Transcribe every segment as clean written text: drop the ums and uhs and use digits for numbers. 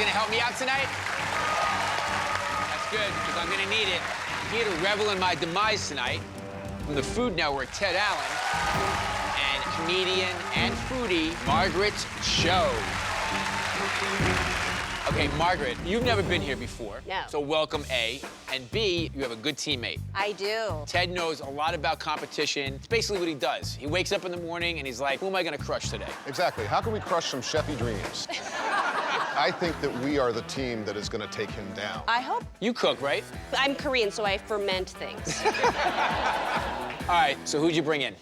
gonna help me out tonight? That's good, because I'm gonna need it. Here to revel in my demise tonight, from the Food Network, Ted Allen, and comedian and foodie, Margaret Cho. Okay, Margaret, you've never been here before. No. So welcome, A. And B, you have a good teammate. I do. Ted knows a lot about competition. It's basically what he does. He wakes up in the morning and he's like, who am I gonna crush today? Exactly. How can we crush some chefy dreams? I think that we are the team that is gonna take him down. I hope. You cook, right? I'm Korean, so I ferment things. All right, so who'd you bring in?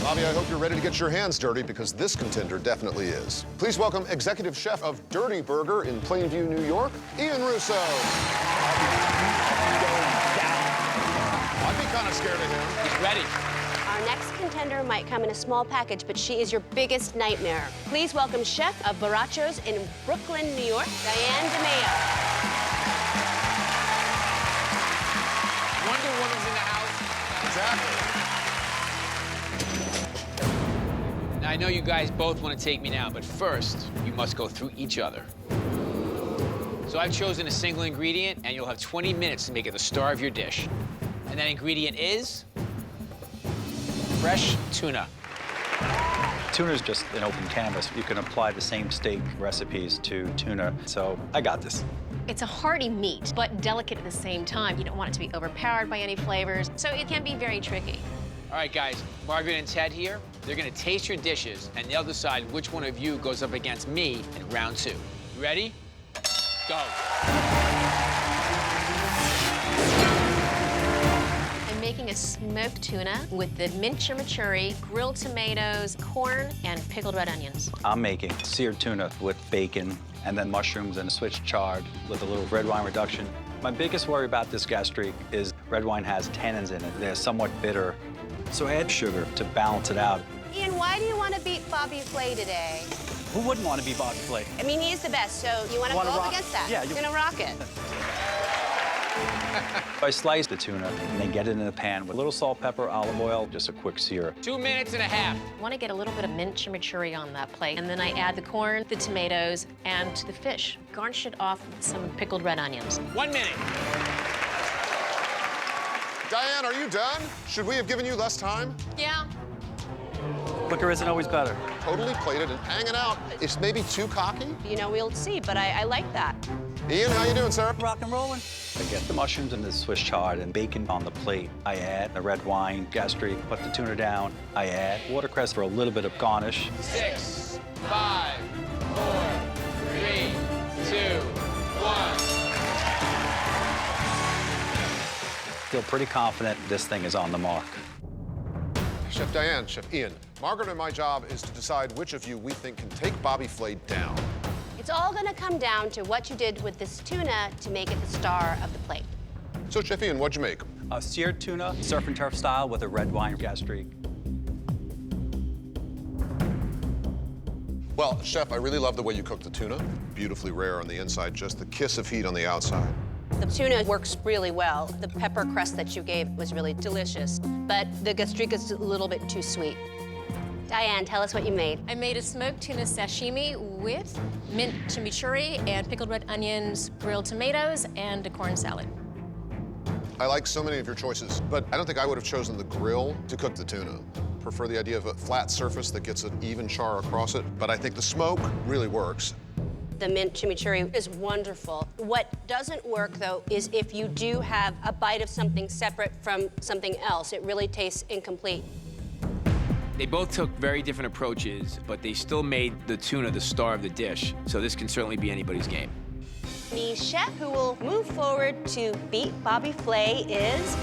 Bobby, I hope you're ready to get your hands dirty because this contender definitely is. Please welcome executive chef of Dirty Burger in Plainview, New York, Ian Russo. I'd be kind of scared of him. He's ready. Our next contender might come in a small package, but she is your biggest nightmare. Please welcome chef of Barachos in Brooklyn, New York, Diane DeMeo. Wonder Woman's in the house. Exactly. Now, I know you guys both want to take me now, but first, you must go through each other. So I've chosen a single ingredient, and you'll have 20 minutes to make it the star of your dish. And that ingredient is fresh tuna. Tuna is just an open canvas. You can apply the same steak recipes to tuna, so I got this. It's a hearty meat, but delicate at the same time. You don't want it to be overpowered by any flavors, so it can be very tricky. All right, guys, Margaret and Ted here. They're gonna taste your dishes, and they'll decide which one of you goes up against me in round 2. You ready? Go. I'm making a smoked tuna with the mint chimichurri, grilled tomatoes, corn, and pickled red onions. I'm making seared tuna with bacon and then mushrooms and Swiss chard with a little red wine reduction. My biggest worry about this gastrique is red wine has tannins in it. They're somewhat bitter, so add sugar to balance it out. Ian, why do you want to beat Bobby Flay today? Who wouldn't want to be Bobby Flay? I mean, he's the best, so you want to go up against that? Yeah, you're gonna rock it. I slice the tuna and then get it in a pan with a little salt, pepper, olive oil, just a quick sear. 2 minutes and a half. I want to get a little bit of mint chimichurri on that plate, and then I add the corn, the tomatoes, and the fish. Garnish it off with some pickled red onions. 1 minute. Diane, are you done? Should we have given you less time? Yeah. Quicker isn't always better. Totally plated and hanging out. It's maybe too cocky. You know, we'll see, but I like that. Ian, how you doing, sir? Rock and rolling. I get the mushrooms and the Swiss chard and bacon on the plate. I add the red wine, gastrique, put the tuna down. I add watercress for a little bit of garnish. 6, 5, 4, 3, 2, 1. Feel pretty confident this thing is on the mark. Chef Diane, Chef Ian, Margaret and my job is to decide which of you we think can take Bobby Flay down. It's all gonna come down to what you did with this tuna to make it the star of the plate. So, Chef Ian, what'd you make? Seared tuna, surf and turf style with a red wine gastrique. Well, Chef, I really love the way you cook the tuna. Beautifully rare on the inside, just the kiss of heat on the outside. The tuna works really well. The pepper crust that you gave was really delicious, but the gastrique is a little bit too sweet. Diane, tell us what you made. I made a smoked tuna sashimi with mint chimichurri and pickled red onions, grilled tomatoes, and a corn salad. I like so many of your choices, but I don't think I would have chosen the grill to cook the tuna. Prefer the idea of a flat surface that gets an even char across it, but I think the smoke really works. The mint chimichurri is wonderful. What doesn't work, though, is if you do have a bite of something separate from something else. It really tastes incomplete. They both took very different approaches, but they still made the tuna the star of the dish, so this can certainly be anybody's game. The chef who will move forward to beat Bobby Flay is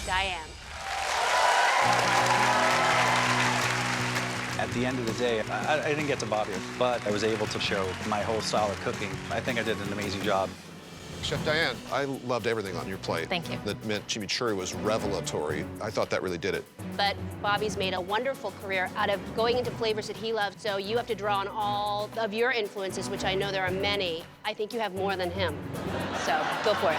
Diane. At the end of the day, I didn't get to Bobby, but I was able to show my whole style of cooking. I think I did an amazing job. Chef Diane, I loved everything on your plate. Thank you. The mint chimichurri was revelatory. I thought that really did it. But Bobby's made a wonderful career out of going into flavors that he loves, so you have to draw on all of your influences, which I know there are many. I think you have more than him, so go for it.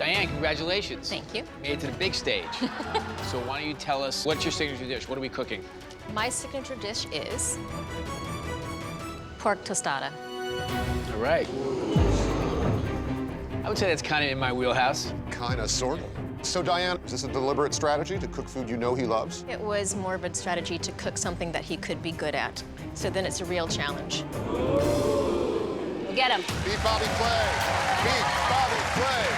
Diane, congratulations. Thank you. Made it to the big stage. So why don't you tell us, what's your signature dish? What are we cooking? My signature dish is pork tostada. All right. I would say that's kind of in my wheelhouse. Kinda, sort of. So, Diane, is this a deliberate strategy to cook food you know he loves? It was more of a strategy to cook something that he could be good at. So then it's a real challenge. We'll get him. Beat Bobby Flay! Beat Bobby Flay!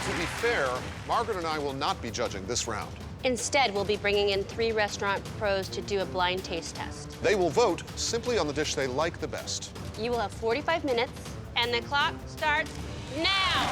To be fair, Margaret and I will not be judging this round. Instead, we'll be bringing in 3 restaurant pros to do a blind taste test. They will vote simply on the dish they like the best. You will have 45 minutes, and the clock starts now.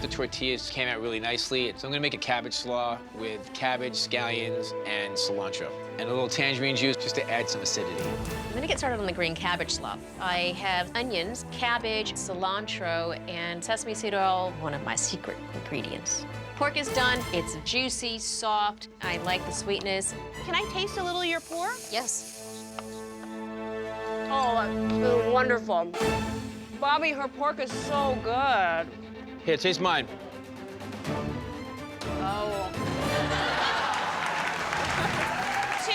The tortillas came out really nicely. So I'm gonna make a cabbage slaw with cabbage, scallions, and cilantro. And a little tangerine juice just to add some acidity. I'm gonna get started on the green cabbage slaw. I have onions, cabbage, cilantro, and sesame seed oil, one of my secret ingredients. Pork is done. It's juicy, soft. I like the sweetness. Can I taste a little of your pork? Yes. Oh, that's wonderful. Bobby, her pork is so good. Here, taste mine. Oh. 2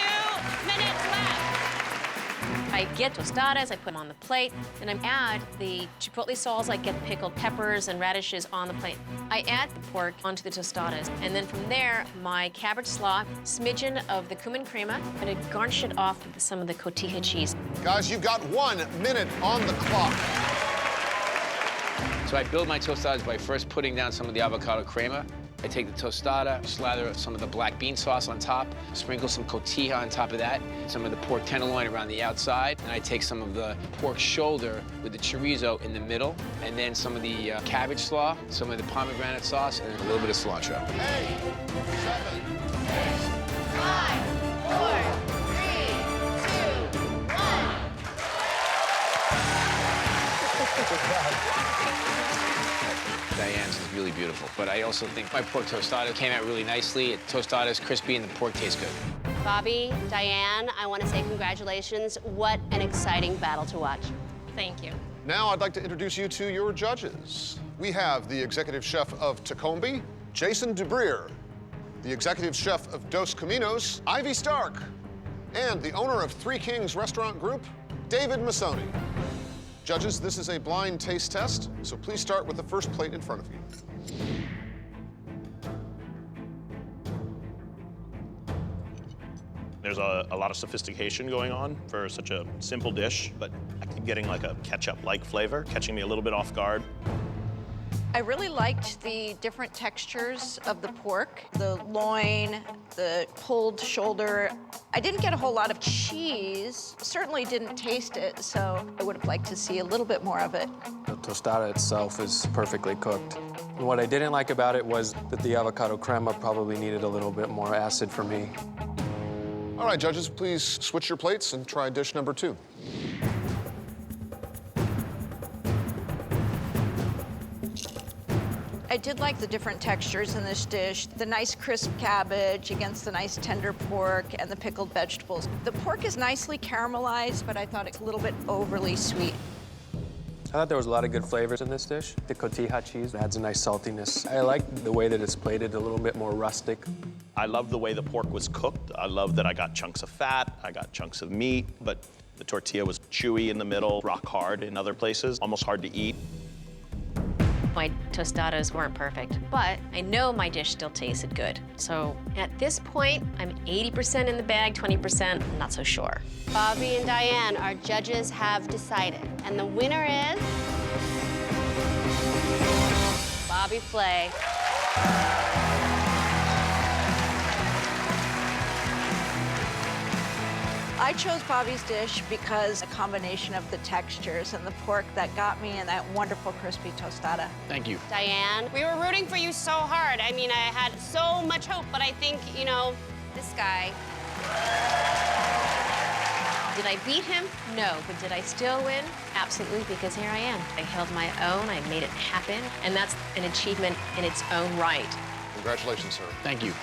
minutes left. I get tostadas, I put them on the plate, and I add the chipotle sauce, I get pickled peppers and radishes on the plate. I add the pork onto the tostadas, and then from there, my cabbage slaw, smidgen of the cumin crema, and I garnish it off with some of the cotija cheese. Guys, you've got 1 minute on the clock. So I build my tostadas by first putting down some of the avocado crema. I take the tostada, slather some of the black bean sauce on top, sprinkle some cotija on top of that, some of the pork tenderloin around the outside, and I take some of the pork shoulder with the chorizo in the middle, and then some of the cabbage slaw, some of the pomegranate sauce, and a little bit of cilantro. 8, 7, 5, 4, 3, 2, 1. Diane's is really beautiful, but I also think my pork tostada came out really nicely. Tostada is crispy and the pork tastes good. Bobby, Diane, I want to say congratulations. What an exciting battle to watch. Thank you. Now I'd like to introduce you to your judges. We have the executive chef of Tacombe, Jason DeBreer, the executive chef of Dos Caminos, Ivy Stark, and the owner of Three Kings Restaurant Group, David Massoni. Judges, this is a blind taste test, so please start with the first plate in front of you. There's a lot of sophistication going on for such a simple dish, but I keep getting like a ketchup-like flavor, catching me a little bit off guard. I really liked the different textures of the pork, the loin, the pulled shoulder. I didn't get a whole lot of cheese, certainly didn't taste it, so I would have liked to see a little bit more of it. The tostada itself is perfectly cooked. What I didn't like about it was that the avocado crema probably needed a little bit more acid for me. All right, judges, please switch your plates and try dish number 2. I did like the different textures in this dish. The nice crisp cabbage against the nice tender pork and the pickled vegetables. The pork is nicely caramelized, but I thought it's a little bit overly sweet. I thought there was a lot of good flavors in this dish. The cotija cheese adds a nice saltiness. I like the way that it's plated, a little bit more rustic. I love the way the pork was cooked. I love that I got chunks of fat, I got chunks of meat, but the tortilla was chewy in the middle, rock hard in other places, almost hard to eat. My tostadas weren't perfect, but I know my dish still tasted good. So at this point, I'm 80% in the bag, 20% not so sure. Bobby and Diane, our judges have decided, and the winner is Bobby Flay. I chose Bobby's dish because a combination of the textures and the pork that got me and that wonderful crispy tostada. Thank you. Diane, we were rooting for you so hard. I mean, I had so much hope, but I think, you know, this guy. Did I beat him? No, but did I still win? Absolutely, because here I am. I held my own, I made it happen, and that's an achievement in its own right. Congratulations, sir. Thank you.